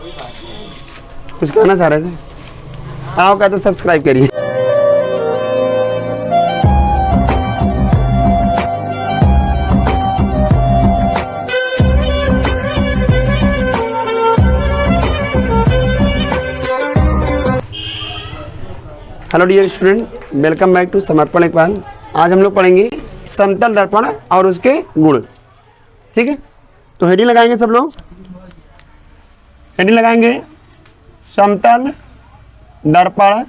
कुछ कहना चाह रहे थे? आओ क्या तो सब्सक्राइब करिए। Hello dear student, welcome back to Samarpan Iqbal. आज हम लोग पढ़ेंगे समतल दर्पण और उसके गुण। ठीक है, तो हेडिंग लगाएंगे सब लोग। हेडिंग लगाएंगे समतल दर्पण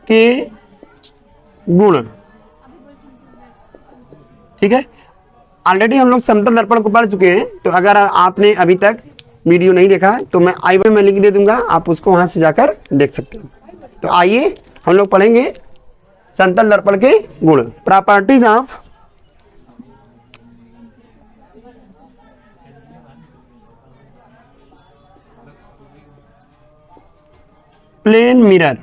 के गुण। ठीक है, ऑलरेडी हम लोग समतल दर्पण को पढ़ चुके हैं, तो अगर आपने अभी तक वीडियो नहीं देखा है तो मैं आई बटन में लिंक दे दूंगा, आप उसको वहां से जाकर देख सकते हैं। तो आइए हम लोग पढ़ेंगे समतल दर्पण के गुण। Properties of plane mirror.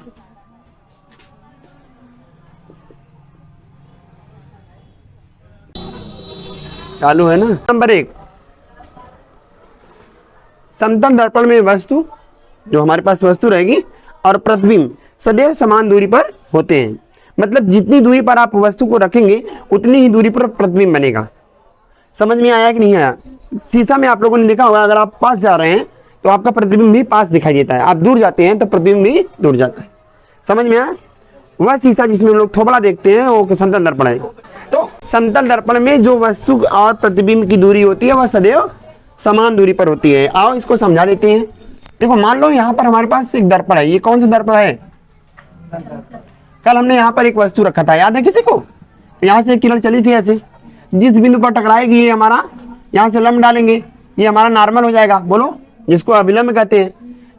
चालू है ना। नंबर 1, समतल दर्पण में वस्तु, जो हमारे पास वस्तु रहेगी और प्रतिबिंब सदैव समान दूरी पर होते हैं। मतलब जितनी दूरी पर आप वस्तु को रखेंगे उतनी ही दूरी पर प्रतिबिंब बनेगा। समझ में आया कि नहीं आया? शीशा में आप लोगों ने देखा होगा, अगर आप पास जा रहे हैं तो आपका प्रतिबिंब भी पास दिखाई देता है, आप दूर जाते हैं तो प्रतिबिंब भी दूर जाता है। समझ में आया? वह शीशा जिसमें हम लोग थोबड़ा देखते हैं वो समतल दर्पण है। तो समतल दर्पण में जो वस्तु और प्रतिबिंब की दूरी होती है वह सदैव समान दूरी पर होती है। आओ इसको समझा देते हैं। देखो, मान लो यहाँ पर हमारे पास एक दर्पण है। ये कौन सा दर्पण है? कल हमने यहाँ पर एक वस्तु रखा था, याद है किसी को? यहाँ से एक किरण चली थी, ऐसे जिस बिंदु पर टकराएगी ये हमारा, यहाँ से लंब डालेंगे, ये हमारा नॉर्मल हो जाएगा। बोलो, जिसको अभिलंब कहते हैं।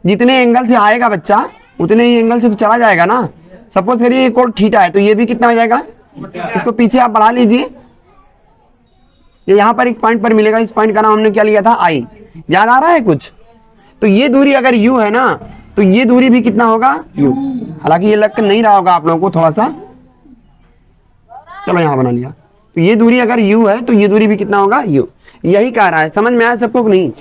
जितने एंगल से आएगा बच्चा उतने ही एंगल से तो चला जाएगा ना। सपोज करिए ये कोण थीटा है तो ये भी कितना हो जाएगा? इसको पीछे आप बढ़ा लीजिए, ये यहाँ पर एक पॉइंट पर मिलेगा। इस पॉइंट का नाम हमने क्या लिया था? आई। याद आ रहा है कुछ? तो ये दूरी अगर u है ना तो ये दूरी भी कितना होगा? u। हालांकि ये लग नहीं रहा होगा आप लोगों को थोड़ा सा, चलो यहाँ बना लिया। तो ये दूरी अगर u है तो ये दूरी भी कितना होगा? u। यही कह रहा है। समझ में आया सबको? नहीं,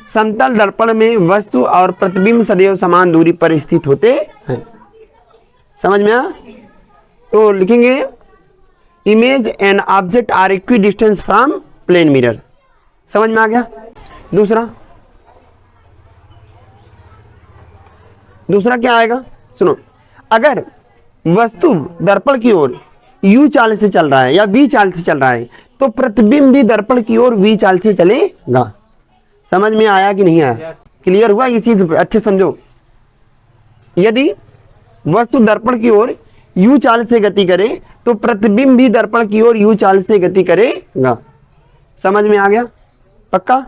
समतल दर्पण में वस्तु और प्रतिबिंब सदैव समान दूरी पर स्थित होते हैं। समझ में आया? तो लिखेंगे image and object are equidistance from plane mirror. समझ में आ गया? दूसरा क्या आएगा? सुनो, अगर वस्तु दर्पण की ओर u चाल से चल रहा है या v चाल से चल रहा है तो प्रतिबिंब भी दर्पण की ओर v चाल से चलेगा। समझ में आया कि नहीं आया? क्लियर हुआ? ये चीज अच्छे समझो। यदि वस्तु दर्पण की ओर u चाल से गति करे तो प्रतिबिंब भी दर्पण की ओर u चाल से गति करेगा। समझ में आ गया? पक्का?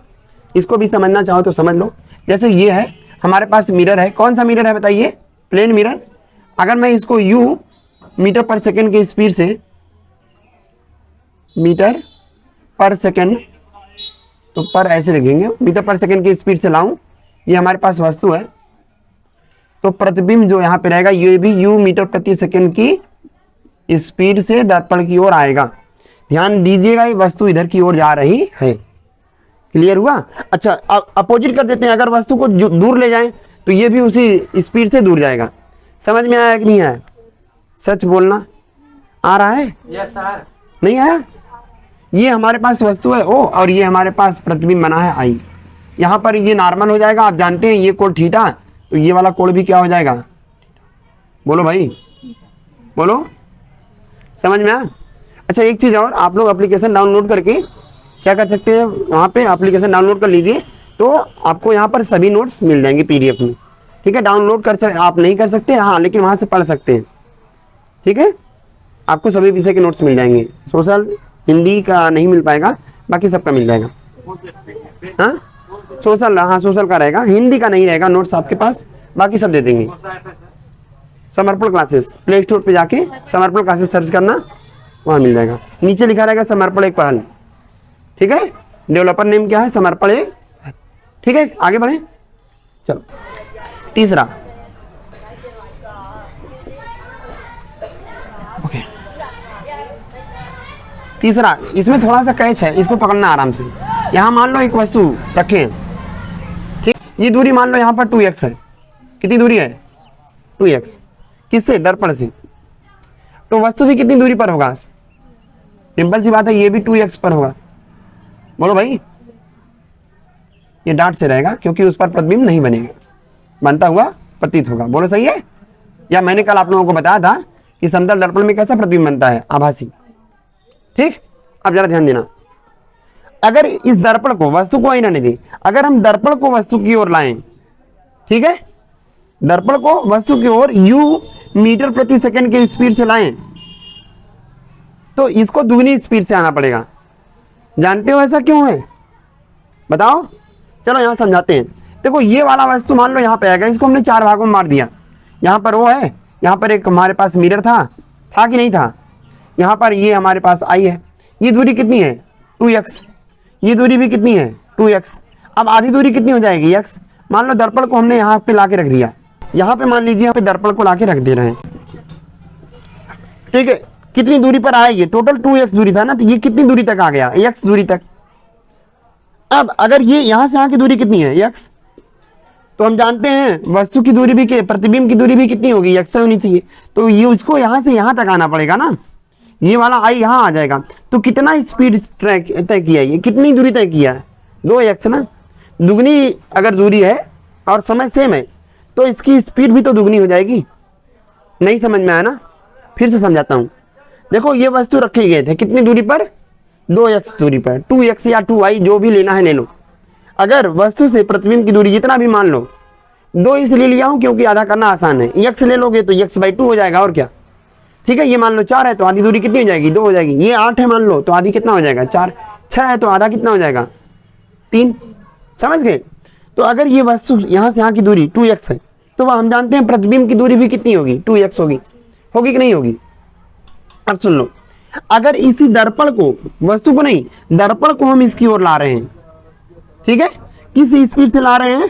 इसको भी समझना चाहो तो समझ लो। जैसे ये है हमारे पास मिरर है। कौन सा मिरर है बताइए? Plane mirror. अगर मैं इसको u मीटर पर सेकंड की स्पीड से, मीटर पर सेकंड तो पर ऐसे लिखेंगे, मीटर पर सेकंड की स्पीड से लाऊं, ये हमारे पास वस्तु है, तो प्रतिबिंब जो यहाँ पे रहेगा ये भी u मीटर प्रति सेकंड की स्पीड से दर्पण की ओर आएगा। ध्यान दीजिएगा, ये वस्तु इधर की ओर जा रही है। क्लियर हुआ? अच्छा, अब अपोजिट कर देते हैं। अगर वस्तु को दूर ले जाएं तो ये भी उसी स्पीड से दूर जाएगा। समझ में आया कि नहीं आया? सच बोलना। आ रहा है? Yes sir. नहीं आया? ये हमारे पास वस्तु है O और ये हमारे पास प्रतिबिंब बना है I। यहाँ पर ये नॉर्मल हो जाएगा। आप जानते हैं ये कोण थीटा, तो ये वाला कोण भी क्या हो जाएगा? बोलो भाई, बोलो। समझ में आया? अच्छा, एक चीज और, आप लोग एप्लीकेशन डाउनलोड करके क्या कर सकते हैं, वहाँ पे एप्लीकेशन डाउनलोड कर लीजिए तो आपको यहाँ पर सभी नोट्स मिल जाएंगे PDF में। ठीक है, डाउनलोड कर आप नहीं कर सकते, हाँ, लेकिन वहाँ से पढ़ सकते हैं। ठीक है, आपको सभी विषय के नोट्स मिल जाएंगे। सोशल हिंदी का नहीं मिल पाएगा, बाकी सबका मिल जाएगा। हाँ, सोशल, हाँ सोशल का रहेगा, हिंदी का नहीं रहेगा नोट्स आपके पास, बाकी सब दे देंगे। समर्पण क्लासेस, प्ले स्टोर पे जाके समर्पण क्लासेस सर्च करना, वहाँ मिल जाएगा। नीचे लिखा रहेगा समर्पण एक पहल। ठीक है, डेवलपर नेम क्या है? समर्पण एक। ठीक है, आगे बढ़े। चलो, तीसरा, ओके, तीसरा, इसमें थोड़ा सा कैच है, इसको पकड़ना आराम से। यहाँ मान लो एक वस्तु रखे हैं, ठीक, ये दूरी मान लो यहाँ पर 2x है। कितनी दूरी है? 2x। किससे? दर्पण से। तो वस्तु भी कितनी दूरी पर होगा? सिंपल सी बात है, ये भी 2x पर होगा। बोलो भाई, ये डांट से रहेगा क्योंकि उस पर प्रतिबिंब नहीं बनेगा, बनता हुआ प्रतीत होगा। बोलो सही है? या मैंने कल आप लोगों को बताया था कि समतल दर्पण में कैसा प्रतिबिंब बनता है? आभासी। ठीक, अब जरा ध्यान देना, अगर इस दर्पण को, वस्तु को आईना नहीं दी, अगर हम दर्पण को वस्तु की ओर लाएं, ठीक है, दर्पण को वस्तु की ओर u मीटर प्रति सेकंड के स्पीड से लाएं, तो इसको दुगनी स्पीड से आना पड़ेगा। जानते हो ऐसा क्यों है? बताओ। चलो यहां समझाते हैं। देखो, ये वाला वस्तु मान लो यहां पे आएगा, इसको हमने 4 भागों में मार दिया। यहां पर वो है, यहां पर एक हमारे पास मिरर था कि नहीं था? यहां पर ये हमारे पास आई है। ये दूरी कितनी है? 2x। ये दूरी भी कितनी है? 2x। अब आधी दूरी कितनी हो जाएगी? x। मान लो दर्पण को हमने यहाँ पे लाके रख दिया, यहाँ पे मान लीजिए यहाँ पे दर्पण को लाके रख दे रहे हैं, ठीक है। कितनी दूरी पर आया? ये टोटल 2x दूरी था ना, तो ये कितनी दूरी तक आ गया? x दूरी तक। अब अगर ये यहाँ से यहाँ की दूरी कितनी है? x। तो हम जानते हैं वस्तु की दूरी भी, प्रतिबिंब की दूरी भी कितनी होगी? x से होनी चाहिए। तो ये उसको यहाँ से यहाँ तक आना पड़ेगा ना, ये वाला आई यहाँ आ जाएगा। तो कितना स्पीड तय किया? ये कितनी दूरी तय किया है? 2x ना। दुगनी अगर दूरी है और समय सेम है तो इसकी स्पीड भी तो दुगनी हो जाएगी। नहीं समझ में आया ना? फिर से समझाता हूँ। देखो, ये वस्तु रखे गए थे कितनी दूरी पर? 2x दूरी पर। 2x या 2y जो भी लेना है ले लो। अगर वस्तु से प्रतिबिंब की दूरी जितना भी मान लो, 2 इसलिए लिया हूँ क्योंकि आधा करना आसान है। x ले लोगे तो x/2 हो जाएगा, और क्या। ठीक है, ये मान लो 4 है तो आधी दूरी कितनी हो जाएगी? 2 हो जाएगी। ये 8 है मान लो तो आधी कितना हो जाएगा? 4। 6 है तो आधा कितना हो जाएगा? 3। समझ गए? तो अगर ये वस्तु यहाँ से यहाँ की दूरी 2x है तो वह हम जानते हैं प्रतिबिंब की दूरी भी कितनी होगी? 2x होगी। होगी कि नहीं होगी? अब सुन लो, अगर इसी दर्पण को, वस्तु को नहीं, दर्पण को हम इसकी ओर ला रहे हैं, ठीक है, किस स्पीड से ला रहे हैं?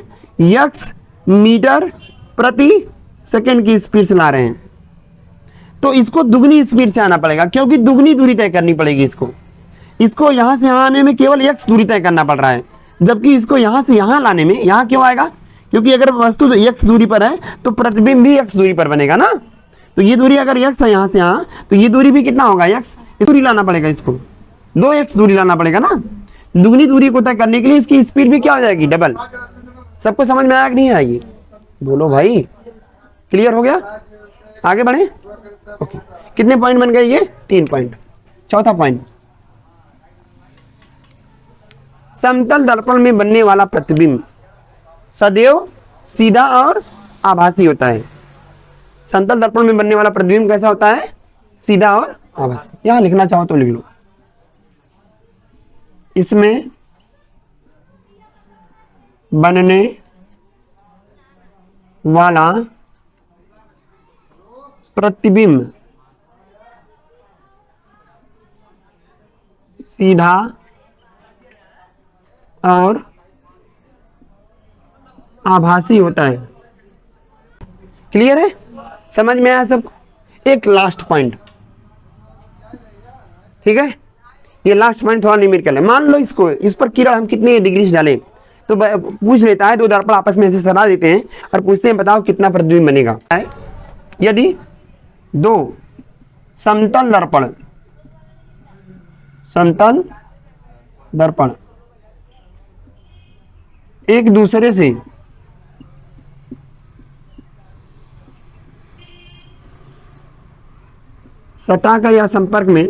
x मीटर प्रति सेकंड की स्पीड से ला रहे हैं, तो इसको दुगनी स्पीड से आना पड़ेगा क्योंकि दुगनी दूरी तय करनी पड़ेगी। इसको यहां से यहां आने में केवल x दूरी तय करना पड़ रहा है, जबकि इसको यहां से यहां लाने में, यहां क्यों आएगा? क्योंकि अगर वस्तु तो x दूरी पर है तो प्रतिबिंब भी x दूरी पर बनेगा ना। तो ये दूरी अगर x है यहां से यहां, तो ये दूरी भी कितना होगा? x। इस दूरी लाना पड़ेगा, इसको 2x दूरी लाना पड़ेगा ना। दुगनी दूरी को तय करने के लिए इसकी स्पीड भी क्या हो जाएगी? डबल। सबको समझ में आया कि नहीं आएगी? बोलो भाई, क्लियर हो गया? आगे बढ़े। ओके, कितने पॉइंट बन गए? ये 3 पॉइंट। चौथा पॉइंट, समतल दर्पण में बनने वाला प्रतिबिंब सदैव सीधा और आभासी होता है। समतल दर्पण में बनने वाला प्रतिबिंब कैसा होता है? सीधा और आभासी। यहां लिखना चाहो तो लिख लो। इसमें बनने वाला प्रतिबिंब सीधा और आभासी होता है। क्लियर है? समझ में आया सबको? एक लास्ट पॉइंट, ठीक है, ये लास्ट पॉइंट थोड़ा न्यूमेरिकल है। मान लो इसको, इस पर किरण हम कितने डिग्री से डालें, तो पूछ लेता है, 2 दर्पण आपस में ऐसे सरा देते हैं और पूछते हैं बताओ कितना प्रतिबिंब बनेगा। यदि 2 समतल दर्पण एक दूसरे से सटाकर या संपर्क में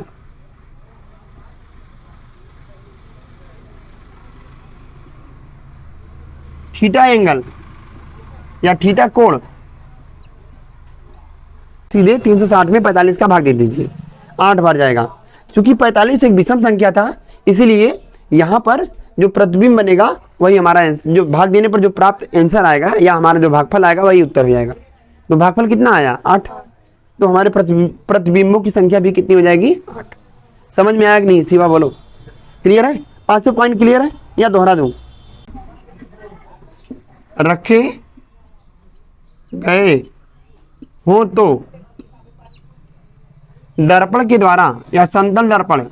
थीटा एंगल या थीटा कोण, सीधे 360 में 45 का भाग दे दीजिए, 8 बार जाएगा। चूंकि 45 एक विषम संख्या था, इसीलिए यहां पर जो प्रतिबिंब बनेगा वही हमारा, जो भाग देने पर जो प्राप्त आंसर आएगा या हमारा जो भागफल आएगा वही उत्तर हो जाएगा। तो भागफल कितना आया? 8। तो हमारे प्रतिबिंबों की संख्या भी कितनी हो जाएगी? 8। समझ में आया कि नहीं? शिवा बोलो, क्लियर है? 5 पॉइंट क्लियर है या दोहरा दूं? रखे गए हो तो दर्पण के द्वारा या समतल दर्पण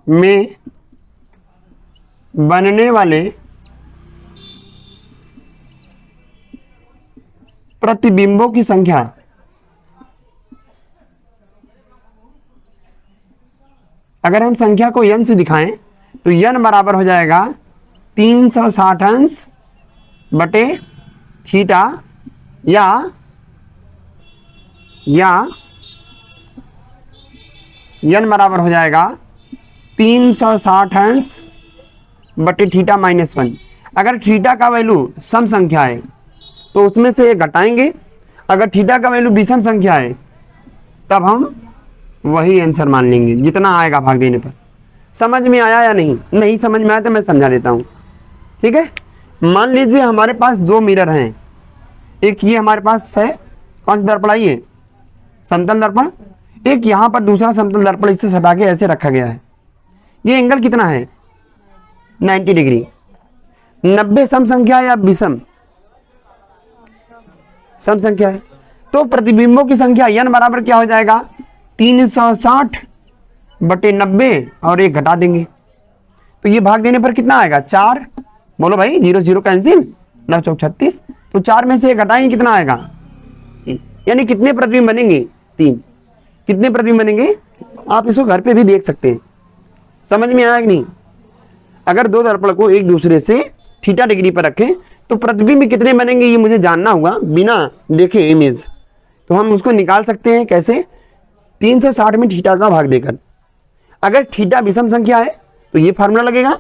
में बनने वाले प्रतिबिंबों की संख्या अगर हम संख्या को n से दिखाएं तो n बराबर हो जाएगा 360 अंश बटे थीटा या n बराबर हो जाएगा 360 अंश बटे थीटा -1। अगर थीटा का वैल्यू सम संख्या है तो उसमें से घटाएंगे, अगर थीटा का वैल्यू विषम संख्या है तब हम वही आंसर मान लेंगे जितना आएगा भाग देने पर। समझ में आया या नहीं? नहीं समझ में आया तो मैं समझा देता हूँ, ठीक है। मान लीजिए हमारे पास दो मिरर हैं, एक ये हमारे पास है, कौन सा दर्पण है ये? समतल दर्पण। एक यहाँ पर दूसरा समतल दर्पण इससे सटा के ऐसे रखा गया है। ये एंगल कितना है? 90 डिग्री। 90 सम संख्या या विषम? सम संख्या है। तो प्रतिबिंबों की संख्या n बराबर क्या हो जाएगा? 360 बटे 90 और एक घटा देंगे तो ये भाग देने पर कितना आएगा? 4। बोलो भाई, 0 0 कैंसिल, 9 चौक 36। तो 4 में से एक घटाएंगे, कितना आएगा? यानी कितने प्रतिबिंब बनेंगे? 3। कितने प्रतिबिंब बनेंगे? आप इसको घर पे भी देख सकते हैं। समझ में आया कि नहीं? अगर दो दर्पण को एक दूसरे से थीटा डिग्री पर रखें तो प्रतिबिंब कितने बनेंगे ये मुझे जानना होगा बिना देखे इमेज। तो हम उसको निकाल सकते हैं कैसे? 360 में थीटा का भाग देकर। अगर थीटा विषम संख्या है तो ये फार्मूला लगेगा,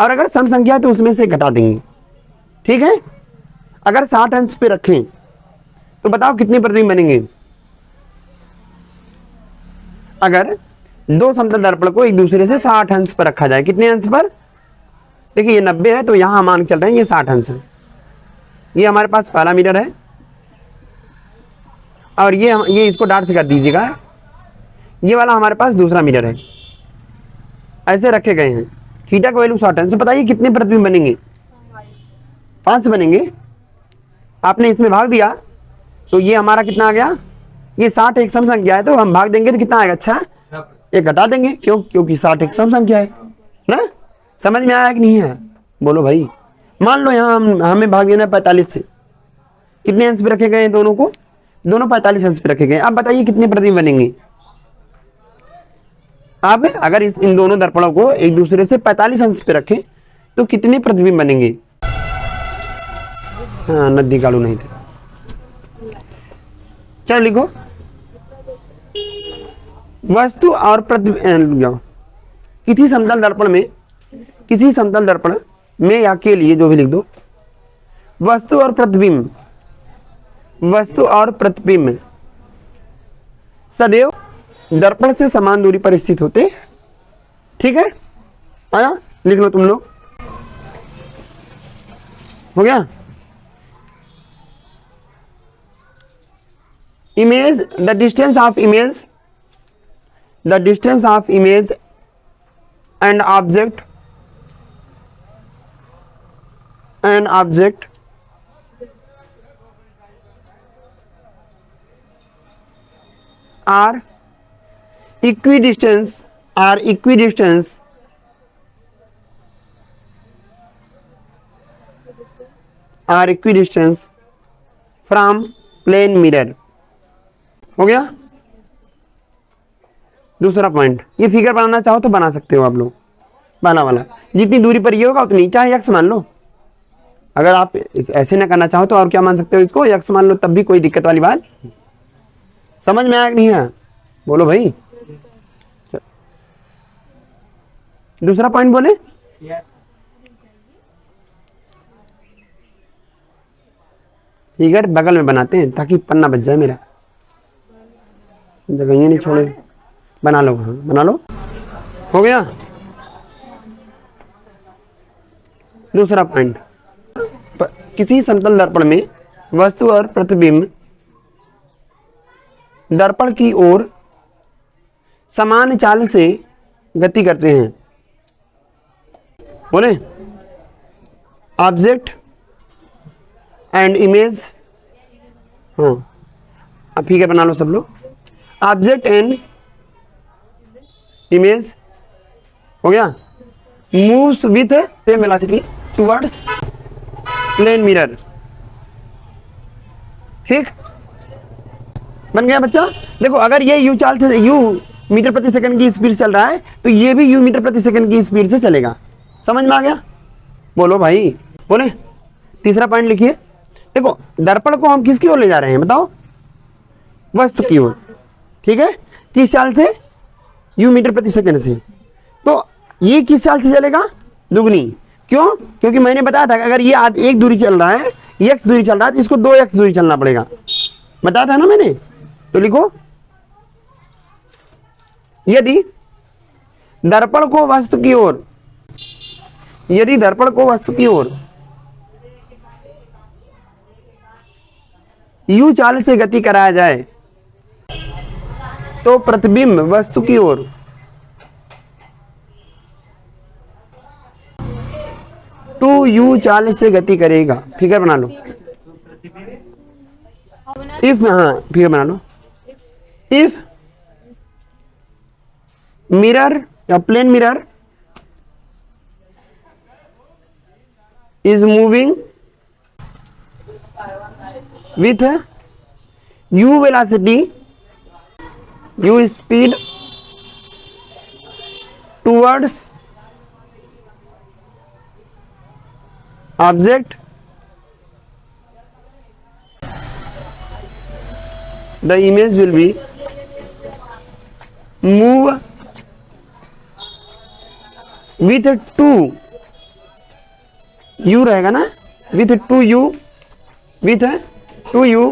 और अगर सम संख्या है तो उसमें से घटा देंगे, ठीक है। अगर 60 अंश पे रखें तो बताओ कितने प्रतिबिंब बनेंगे? अगर दो समतल दर्पण को एक दूसरे से 60 अंश पर रखा जाए, कितने अंश पर? देखिए ये 90 है तो यहां मान चल रहे हैं ये 60 अंश है। ये हमारे पास पहला मिरर है और ये इसको डार्ट से कर दीजिएगा। ये वाला हमारे पास दूसरा मिरर है, ऐसे रखे गए हैं। थीटा का वैल्यू 60 अंश। बताइए कितने प्रतिबिंब बनेंगे? 5 बनेंगे। आपने इसमें भाग दिया तो ये हमारा कितना आ गया? ये 60 एक सम संख्या है तो हम भाग देंगे तो कितना आएगा? अच्छा, एक घटा देंगे, क्योंकि 60 एक सम संख्या है ना। समझ में आया कि नहीं है? बोलो भाई। मान लो यहाँ हमें भाग देना है 45 से। कितने अंश पे रखे गए हैं दोनों को? दोनों 45 अंश पे रखे गए। अब बताइए कितने प्रतिबिंब बनेंगे? अब अगर इन दोनों दर्पणों को एक दूसरे से 45 अंश पे रखें तो कितने प्रतिबिंब बनेंगे? हाँ, नदी कालू नहीं थे। क्या लिखो? वस्तु और प्रतिबिंब किसी समतल दर्पण में या के लिए जो भी लिख दो। वस्तु और प्रतिबिंब सदैव दर्पण से समान दूरी पर स्थित होते, ठीक है। आया? लिख लो तुम लोग। हो गया? Image, the distance of image and object are equidistant from plane mirror। हो गया? दूसरा पॉइंट, ये फिगर बनाना चाहो तो बना सकते हो आप लोग। बना वाला जितनी दूरी पर ये होगा उतनी, चाहे यक्स मान लो। अगर आप ऐसे ना करना चाहो तो और क्या मान सकते हो? इसको यक्स मान लो, तब भी कोई दिक्कत वाली बात। समझ में आया कि नहीं है? बोलो भाई। दूसरा पॉइंट बोले। फिगर बगल में बनाते हैं ताकि पन्ना बच जाए मेरा, जगह ये नहीं छोड़े। बना लो, हाँ बना लो। हो गया? दूसरा पॉइंट, किसी समतल दर्पण में वस्तु और प्रतिबिंब दर्पण की ओर समान चाल से गति करते हैं। बोले? Object and image. हाँ, अब फिगर बना लो सब लोग। ऑब्जेक्ट एंड इमेज हो गया, moves with same velocity towards plane mirror. ठीक, बन गया बच्चा। देखो अगर ये यू चाल से यू मीटर प्रति सेकंड की स्पीड चल रहा है तो ये भी यू मीटर प्रति सेकंड की स्पीड से चलेगा। समझ में आ गया? बोलो भाई, बोले। तीसरा पॉइंट लिखिए। देखो दर्पण को हम किसकी ओर ले जा रहे हैं बताओ? वस्तु की ओर। ठीक है, किस चाल से? यू मीटर प्रति सेकंड से। तो ये किस चाल से चलेगा? दुगनी। क्यों? क्योंकि मैंने बताया था अगर ये एक दूरी चल रहा है, x दूरी चल रहा है तो इसको 2x दूरी चलना पड़ेगा, बताया था ना मैंने। तो लिखो, यदि दर्पण को वस्तु की ओर, यदि दर्पण को वस्तु की ओर यू चाल से गति कराया जाए तो प्रतिबिंब वस्तु की ओर टू यू चाल से गति करेगा। फिगर बना लो। इफ, हाँ फिगर बना लो। इफ मिरर या plane mirror is moving with u velocity, u speed towards object, the image will be move with 2 u रहेगा ना, विथ 2u, विथ 2u